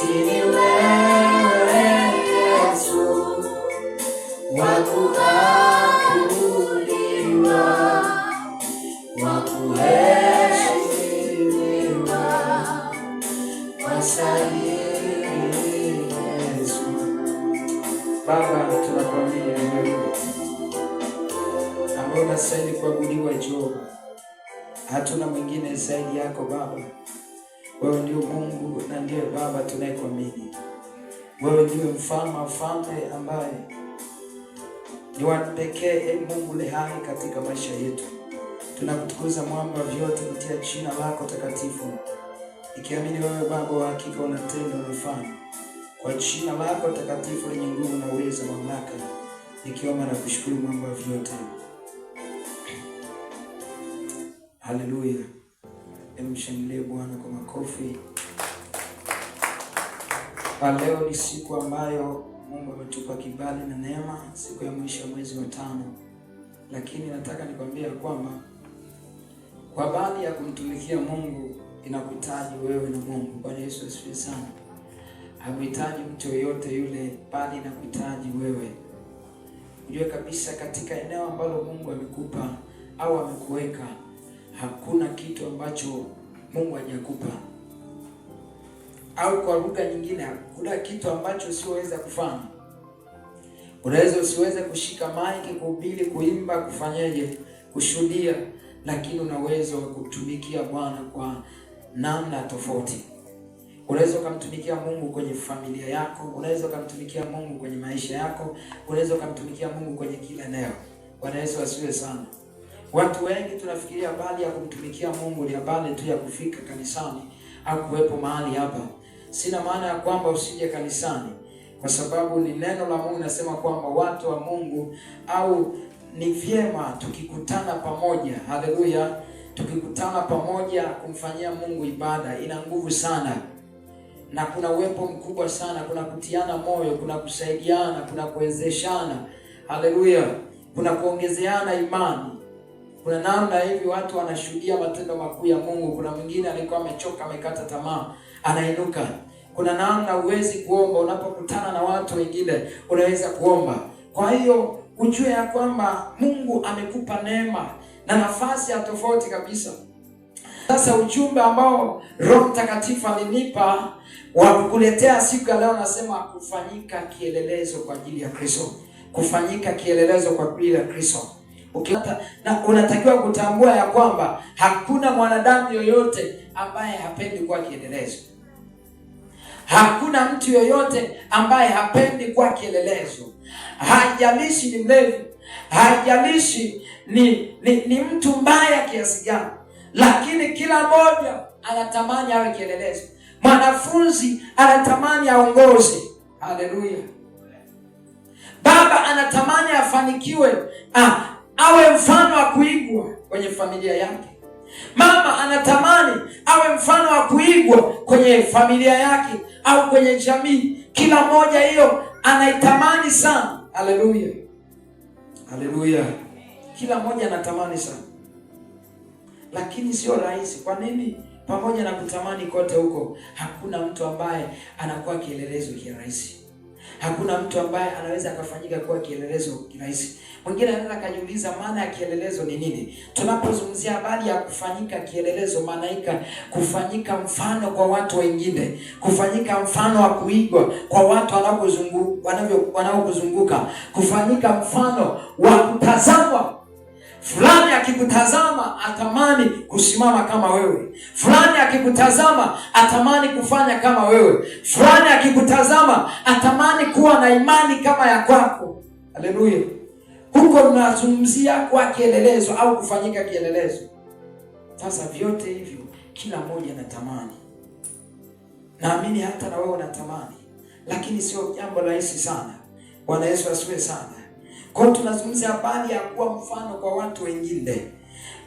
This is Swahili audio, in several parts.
ni wewe Yesu wa kuabudiwa, wa kuheshimiwa, wastahili Yesu. Baba, tunakuamini wewe ambaye unastahili kuabudiwa Jehova. Hatuna mwingine zaidi yako Baba. Wewe ndio Mungu na ndiye Baba tunayekuamini. Wewe ndio mfalme ambaye ni wa pekee, Mungu le hai katika maisha yetu. Tunakutukuza mwamba vyote kutia jina lako takatifu, ikiamini wewe Baba wa hakika unatenda unafanya. Kwa jina lako takatifu lenye nguvu na uwezo na mamlaka, nikiomba na kushukuru mwamba vyote. Haleluya. Mshangilie Bwana kwa makofi. Leo ni siku ambayo Mungu ametupa kibali na neema, siku ya mwisho wa mwezi wa 5. Lakini nataka nikwambie kwamba kwa bali ya kumtumikia Mungu inakuhitaji wewe na Mungu. Bwana Yesu asifiwe sana. Hakuhitaji mtu yoyote yule, bali inakuhitaji wewe. Ujue kabisa katika eneo ambalo Mungu amekupa au amekuweka, hakuna kitu ambacho Mungu hajakupa. Au kwa lugha nyingine, hakuna kitu ambacho usiweza kufanya. Unaweza usiweze kushika maiki, kuhubiri, kuimba, kufanyaje, kushuhudia, lakini una uwezo wa kutumikia Bwana kwa namna tofauti. Unaweza kumtumikia Mungu kwenye familia yako, unaweza kumtumikia Mungu kwenye maisha yako, unaweza kumtumikia Mungu kwenye kila eneo. Bwana Yesu asifiwe sana. Watu wengi tunafikiria habari ya kumtumikia Mungu ni habari tu ya kufika kanisani au kuwepo mahali hapa. Sina maana ya kwamba usije kanisani, kwa sababu ni neno la Mungu linasema kwamba watu wa Mungu au ni vyema tukikutana pamoja. Haleluya. Tukikutana pamoja kumfanyia Mungu ibada ina nguvu sana. Na kuna uwepo mkubwa sana, kuna kutiana moyo, kuna kusaidiana, kuna kuwezeshana. Haleluya. Kuna kuongezeana imani. Kuna namna hivi watu wanashuhudia matendo makuu ya Mungu. Kuna mwingine alikuwa amechoka, amekata tamaa, anainuka. Kuna namna uwezi kuomba, unapokutana na watu wengine unaweza kuomba. Kwa hiyo ujue ya kwamba Mungu amekupa neema na nafasi ya tofauti kabisa. Sasa ujumbe ambao Roho Mtakatifu alinipa wa kukuletea siku ya leo nasema kufanyika kielelezo kwa ajili ya Kristo. Kufanyika kielelezo kwa ajili ya Kristo. Na unatakiwa kutambua ya kwamba hakuna mwanadamu yoyote ambaye hapendi kuwa kielelezo. Hakuna mtu yoyote ambaye hapendi kuwa kielelezo. Haijalishi ni mlevi, haijalishi ni mtu mbaya kiasi gani, lakini kila mmoja anatamani awe kielelezo. Mwanafunzi anatamani aongoze. Haleluya. Baba anatamani afanikiwe, awe mfano wa kuigwa kwenye familia yake. Mama anatamani awe mfano wa kuigwa kwenye familia yake au kwenye jamii. Kila mmoja hiyo anaitamani sana. Haleluya. Haleluya. Kila mmoja anatamani sana. Lakini sio rahisi. Kwa nini? Pamoja na kutamani kote huko, hakuna mtu ambaye anakuwa kielelezo kirahisi. Hakuna mtu ambaye anaweza akafanyika kuwa kielelezo kirahisi. Mwingine anaweza kujiuliza maana ya kielelezo ni nini? Tunapozungumzia habari ya kufanyika kielelezo, maana yake kufanyika mfano kwa watu wengine, kufanyika mfano wa kuigwa kwa watu wanaokuzunguka, kufanyika mfano wa kutazamwa. Fulani akikutazama atamani kusimama kama wewe. Fulani akikutazama atamani kufanya kama wewe. Fulani akikutazama atamani kuwa na imani kama ya kwako. Haleluya. Huko tunazungumzia kwa kielelezo au kufanyika kielelezo. Sasa vyote hivyo kila mmoja anatamani. Naamini hata na wewe unatamani. Lakini sio jambo rahisi sana. Bwana Yesu asifiwe sana. Kwa tunazungumzia habari ya kuwa mfano kwa watu wengine.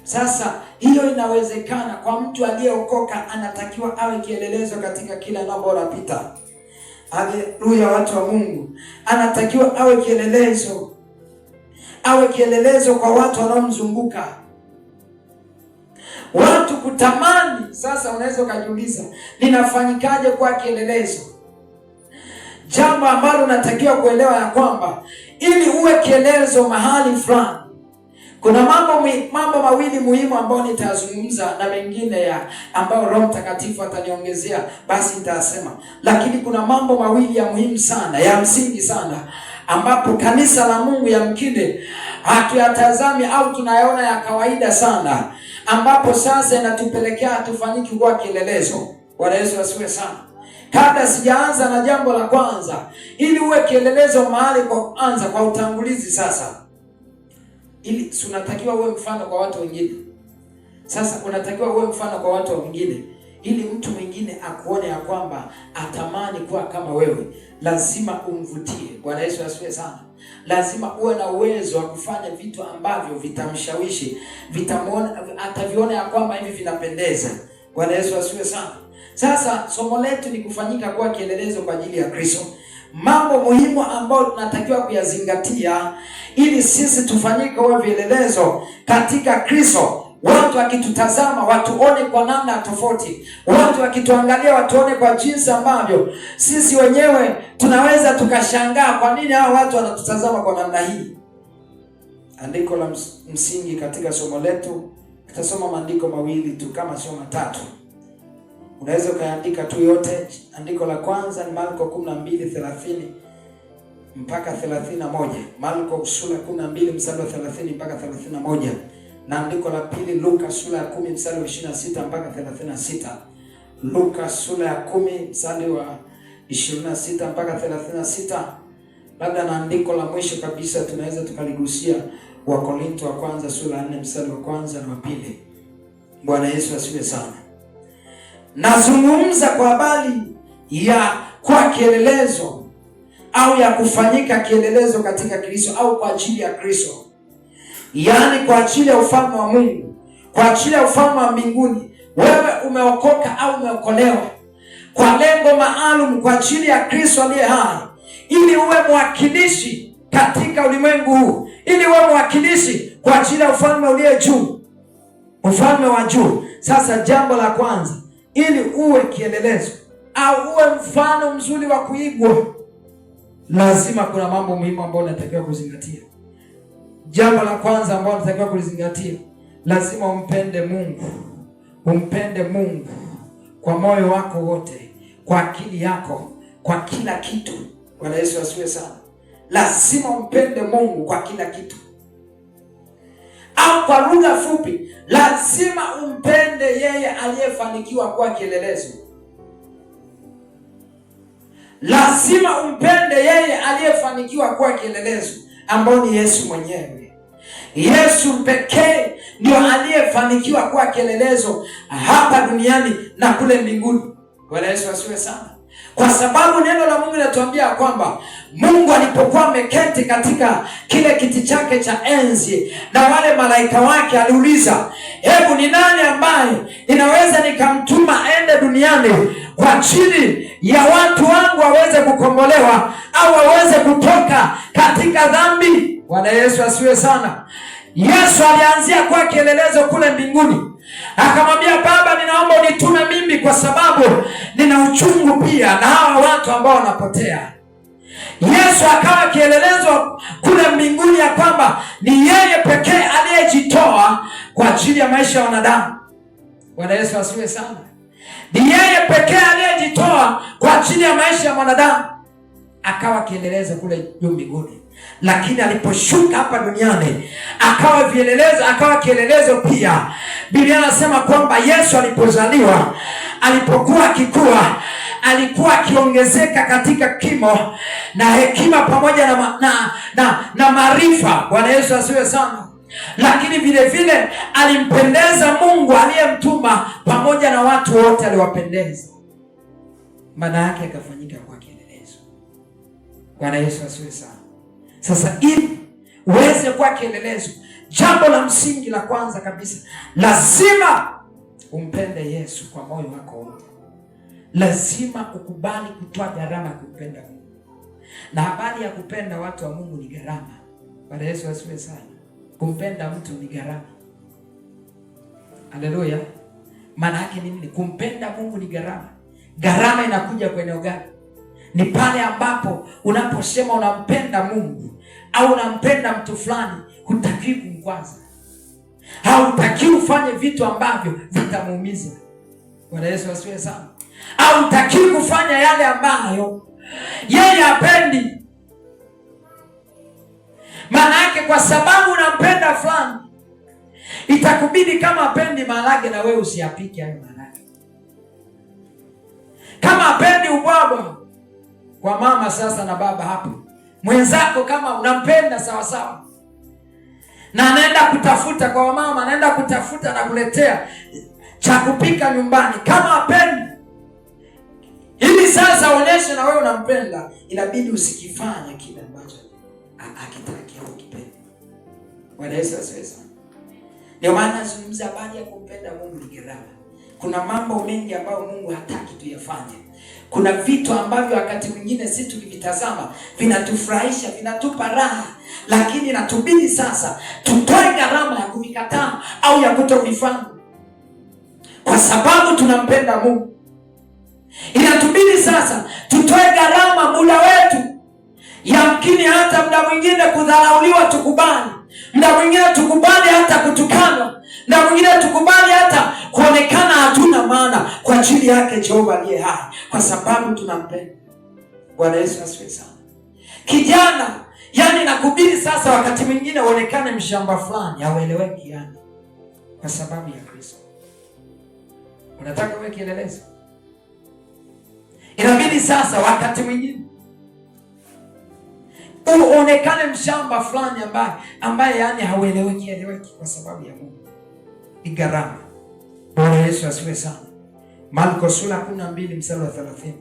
Sasa hiyo inawezekana kwa mtu aliyeokoka, anatakiwa awe kielelezo katika kila mambo anapita. Haleluya, watu wa Mungu. Anatakiwa awe kielelezo. Awe kielelezo kwa watu wanaomzunguka. Watu kutamani. Sasa unaweza kujiuliza, ninafanyikaje kwa kielelezo? jambo ambalo unatakiwa kuelewa ya kwamba ili uwe kielezo mahali fulani, kuna mambo mawili muhimu ambayo nitazungumza, na mengine ya ambayo Roho Mtakatifu ataniongezea basi nitasema. Lakini kuna mambo mawili ya muhimu sana, ya msingi sana, ambapo kanisa la Mungu yamkini hatuyatazami au tunayaona ya kawaida sana, ambapo sasa inatupelekea hatufanyiki kuwa kielelezo. Bwana Yesu asifiwe sana. Kabla sijaanza na jambo la kwanza, ili uwe kielelezo mahali kwa kwanza, kwa utangulizi sasa, ili unatakiwa uwe mfano kwa watu wengine. Sasa unatakiwa uwe mfano kwa watu wengine, ili mtu mwingine akuone ya kwamba atamani kuwa kama wewe. Lazima umvutie. Bwana Yesu asifiwe sana. Lazima uwe na uwezo wa kufanya vitu ambavyo vitamshawishi, ataviona ya kwamba hivi vinapendeza. Bwana Yesu asifiwe sana. Sasa somo letu ni kufanyika kuwa kielelezo kwa ajili ya Kristo. Mambo muhimu ambayo tunatakiwa kuyazingatia ili sisi tufanyike kuwa vielelezo katika Kristo. Watu wakitutazama watuone kwa namna tofauti. Watu wakituangalia watuone kwa jinsi ambavyo sisi wenyewe tunaweza tukashangaa kwa nini hao watu wanatutazama kwa namna hii. Andiko la msingi katika somo letu, tutasoma maandiko mawili tu kama sio matatu. Unaweza ukaandika tu yote. Andiko la kwanza ni Marko 12:30 mpaka 31. Marko sura 12 mstari wa 30 mpaka 31. Na andiko la pili Luka sura ya 10 mstari wa 26 mpaka 36. Luka sura ya 10 mstari wa 26 mpaka 36. Labda na andiko la mwisho kabisa tunaweza tukaligusia Wakorintho wa kwanza sura ya 4 mstari wa kwanza na wa pili. Bwana Yesu asifiwe sana. Nazungumza kwa habari ya kwa kielelezo au ya kufanyika kielelezo katika Kristo au kwa ajili ya Kristo. Yaani kwa ajili ya ufalme wa Mungu, kwa ajili ya ufalme wa mbinguni. Wewe umeokoka au umeokolewa kwa lengo maalum kwa ajili ya Kristo aliye hai, ili uwe mwakilishi katika ulimwengu huu, ili uwe mwakilishi kwa ajili ya ufalme ulio juu, ufalme wa juu. Sasa jambo la kwanza, ili uwe kielelezo au uwe mfano mzuri wa kuigwa, lazima kuna mambo muhimu ambayo unatakiwa kuzingatia. Jambo la kwanza ambalo unatakiwa kulizingatia, lazima umpende Mungu. Umpende Mungu kwa moyo wako wote, kwa akili yako, kwa kila kitu. Bwana Yesu asifiwe sana. Lazima umpende Mungu kwa kila kitu. Au kwa lugha fupi, lazima umpende yeye aliyefanikiwa kuwa kielelezo. Lazima umpende yeye aliyefanikiwa kuwa kielelezo, ambao ni Yesu mwenyewe. Yesu pekee ndio aliyefanikiwa kuwa kielelezo hapa duniani na kule mbinguni. Bwana Yesu asifiwe sana. Kwa sababu neno la Mungu linatuambia kwamba Mungu alipokuwa ameketi katika kile kiti chake cha enzi na wale malaika wake, aliuliza, hebu ni nani ambaye ninaweza nikamtuma aende duniani kwa ajili ya watu wangu waweze kukombolewa au waweze kutoka katika dhambi? Bwana Yesu asifiwe sana. Yesu alianzia kwa kielelezo kule mbinguni. Akamwambia, Baba, ninaomba unitume mimi kwa sababu nina uchungu pia na hawa watu ambao wanapotea. Yesu akawa kielelezo kule mbinguni ya kwamba ni yeye pekee aliyejitoa kwa ajili ya maisha ya wanadamu. Bwana Yesu asifiwe sana. Ni yeye pekee aliyejitoa kwa ajili ya maisha ya mwanadamu. Akawa kielelezo kule juu mbinguni. Lakini aliposhuka hapa duniani akawa kielelezo pia. Biblia inasema kwamba Yesu alipozaliwa, alipokuwa akikua, alikuwa akiongezeka katika kimo na hekima pamoja na maarifa. Bwana Yesu asifiwe sana. Lakini vile vile alimpendeza Mungu aliyemtuma pamoja na watu wote aliwapendeza. Maana yake akafanyika kwa kielelezo. Bwana Yesu asifiwe sana. Sasa ili uweze kuwa kielelezo, jambo la msingi la kwanza kabisa, lazima umpende Yesu kwa moyo wako wote. Lazima ukubali kutoa gharama kumpenda Mungu. Na habari ya kupenda watu wa Mungu ni gharama. Bwana Yesu asifiwe sana. Kumpenda mtu ni gharama. Haleluya. Maana yake nini? Kumpenda Mungu ni gharama. Gharama inakuja kwenye gani? ni pale ambapo unaposema unampenda Mungu au unampenda mtu fulani, hutakiwi kumkwaza, hautakiwi ufanye vitu ambavyo vitamuumiza. Bwana Yesu asifiwe sana. Hautakiwi kufanya yale ambayo yeye hapendi. Maana yake kwa sababu unampenda fulani, itakubidi kama hapendi maharage na wewe usiyapike hayo maharage. Kama hapendi ubwabwa kwa mama sasa na baba hapo, mwenzako kama unampenda sawa sawa, na anaenda kutafuta kwa mama, anaenda kutafuta na kuletea cha kupika nyumbani, kama hapendi, ili sasa onyeshe na wewe unampenda, inabidi usikifanye kile ambacho akitaki au kipende. Bwana Yesu asifiwe sana. Ndio maana nazungumza habari ya kumpenda Mungu ni gharama. Kuna mambo mengi ambayo Mungu hataki tuyafanye. Kuna vitu ambavyo wakati mwingine sisi tukivitazama vinatufurahisha, vinatupa raha, lakini inatubidi sasa tutoe gharama ya kuvikataa au ya kutovifanya, kwa sababu tunampenda Mungu. Inatubidi sasa tutoe gharama, muda wetu, yamkini hata muda mwingine kudharauliwa tukubali, muda mwingine tukubali hata kutukanwa, muda mwingine tukubali hata kuonekana hatuna maana kwa ajili yake Jehova aliye hai, kwa sababu tunampenda. Bwana Yesu asifiwe sana. Kijana, yani nakubidi sasa wakati mwingine uonekane mshamba fulani, haueleweki yani, kwa sababu ya Kristo. Unataka uwe kielelezo, inabidi sasa wakati mwingine uonekane mshamba fulani ambaye yani haueleweki kwa sababu ya Mungu. Ni gharama. Bwana Yesu asifiwe sana. Marko sura 12 mstari wa 30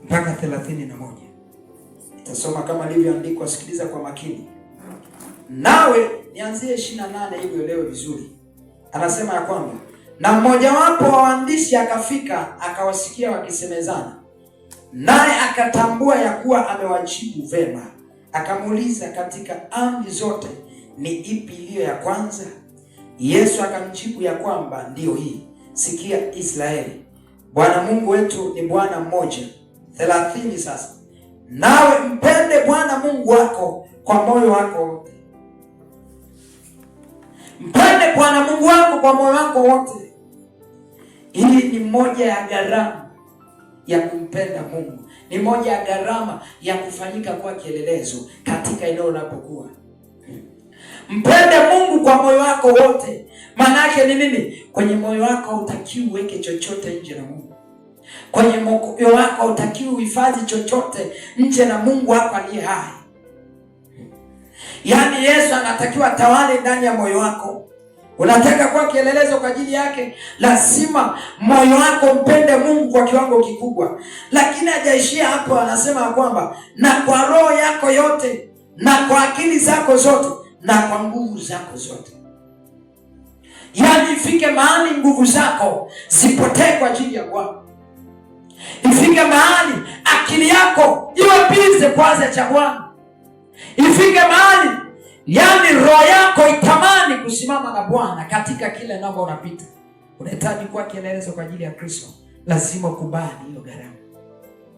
mpaka 31. Nitasoma kama ilivyoandikwa, sikiliza kwa makini. Nawe nianzie 28 ili uelewe vizuri. Anasema ya kwamba, na mmojawapo wa waandishi akafika akawasikia wakisemezana, naye akatambua ya kuwa amewajibu vema. Akamuuliza, katika amri zote ni ipi iliyo ya kwanza? Yesu akamjibu ya kwamba ndiyo hii, sikia Israeli, Bwana Mungu wetu ni Bwana mmoja. 30 sasa, nawe mpende Bwana Mungu wako kwa moyo wako wote. Mpende Bwana Mungu wako kwa moyo wako wote. Hii ni moja ya gharama ya kumpenda Mungu. Ni moja ya gharama ya kufanyika kwa kielelezo katika eneo unapokuwa. Mpende Mungu kwa moyo wako wote. Maana yake ni nini? Kwenye moyo wako hutakiwi uweke chochote nje na Mungu. Kwenye moyo wako hutakiwi uhifadhi chochote nje na Mungu wako aliye hai. Yaani Yesu anatakiwa tawale ndani ya moyo wako. Unataka kuwa kielelezo kwa ajili yake, lazima moyo wako mpende Mungu kwa kiwango kikubwa. Lakini hajaishia hapo, anasema kwamba na kwa roho yako yote, na kwa akili zako zote, na kwa nguvu zako zote. Yaani ifike mahali nguvu zako zipotee kwa ajili ya Bwana. Ifike mahali akili yako iwe bize kwanza cha Bwana. Ifike mahali yani roho yako itamani kusimama na Bwana katika kile namba unapita. Unahitaji kuwa kielelezo kwa ajili ya Kristo. Lazima ukubali hiyo gharama.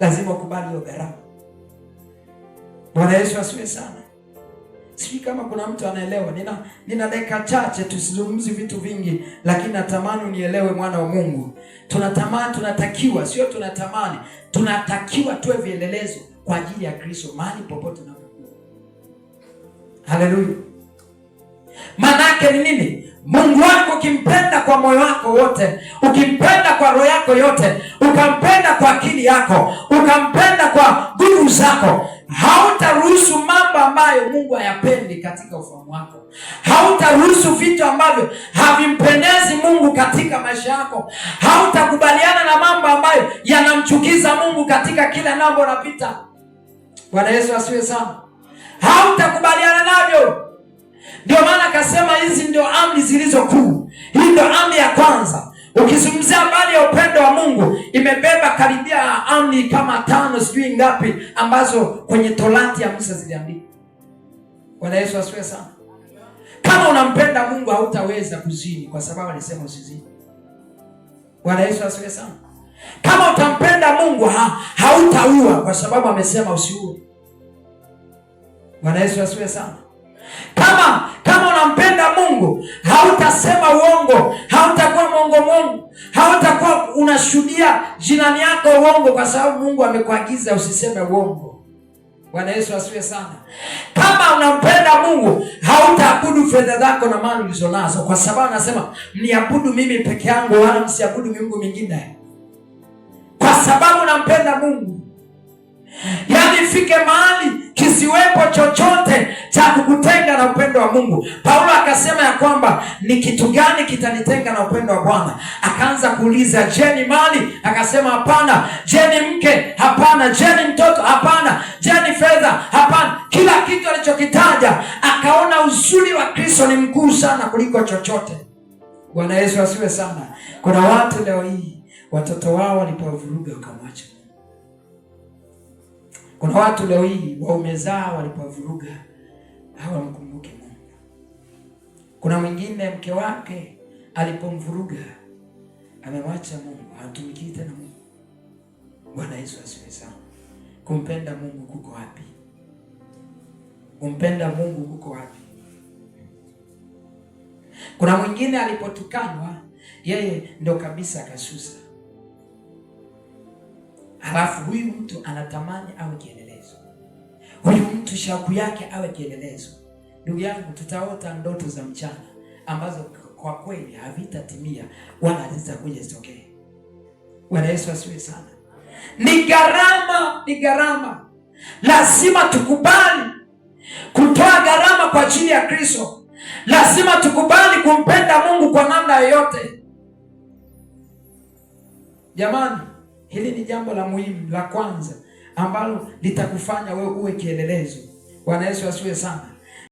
Lazima ukubali hiyo gharama. Bwana Yesu asifiwe sana. Sijui kama kuna mtu anaelewa. Nina dakika chache, tusizungumzi vitu vingi, lakini natamani unielewe, mwana wa Mungu. Tunatakiwa tuwe vielelezo kwa ajili ya Kristo mahali popote unapokuwa. Haleluya. Manake ni nini? Mungu wako ukimpenda kwa moyo wako wote, ukimpenda kwa roho yako yote, ukampenda kwa akili yako, ukampenda kwa nguvu zako, hautaruhusu mambo ambayo Mungu hayapendi katika ufahamu wako. Hautaruhusu vitu ambavyo havimpendezi Mungu katika maisha yako. Hautakubaliana na mambo ambayo yanamchukiza Mungu katika kila mambo unapita. Bwana Yesu asifiwe sana. Hautakubaliana navyo. Ndio maana akasema hizi ndio amri zilizo kuu. Hii ndio amri ya kwanza. Ukizungumzia habari ya upendo wa Mungu, imebeba karibia amri kama 5 sijui ngapi ambazo kwenye Torati ya Musa ziliandikwa. Bwana Yesu asifiwe sana. Kama unampenda Mungu hautaweza kuzini kwa sababu alisema usizini. Bwana Yesu asifiwe sana. Kama utampenda Mungu Mungu hautaua, kwa sababu amesema usiue. Bwana Yesu asifiwe sana. Kama unampenda Mungu, hautasema uongo, hautakuwa Mungu, hautakuwa unashuhudia jirani yako uongo, kwa sababu Mungu amekuagiza usiseme uongo. Bwana Yesu asifiwe sana. Kama unampenda Mungu, hautaabudu fedha zako na mali ulizonazo, kwa sababu anasema mniabudu mimi peke yangu, wala msiabudu miungu mingine. Kwa sababu unampenda Mungu. Yaani fike mahali kisiwepo chochote cha kukutenga na upendo wa Mungu. Paulo akasema ya kwamba ni kitu gani kitanitenga na upendo wa Bwana? Akaanza kuuliza, je, ni mali? Akasema hapana. Je, ni mke? Hapana. Je, ni mtoto? Hapana. Je, ni fedha? Hapana. Kila kitu alichokitaja, akaona uzuri wa Kristo ni mkuu sana kuliko chochote. Bwana Yesu asiwe sana. Kuna watu leo hii watoto wao walipovuruga wakamwacha. Kuna watu leo hii waume zao walipovuruga hawamkumbuki Mungu. Kuna mwingine mke wake alipomvuruga amemwacha Mungu, hatumikii tena Mungu. Bwana Yesu asifiwe sana. Kumpenda Mungu kuko wapi? Kumpenda Mungu kuko wapi? Kuna mwingine alipotukanwa yeye ndio kabisa akasusa. Halafu huyu mtu anatamani awe kielelezo. Huyu mtu shauku yake awe kielelezo. Ndugu yangu, tutaota ndoto za mchana ambazo kwa kweli havitatimia wala hazitakuja zitokee. Bwana Yesu asifiwe sana. Ni gharama. Lazima tukubali kutoa gharama kwa ajili ya Kristo. Lazima tukubali kumpenda Mungu kwa namna yoyote. Jamani, hili ni jambo la muhimu la kwanza ambalo litakufanya wewe uwe kielelezo. Bwana Yesu asifiwe sana.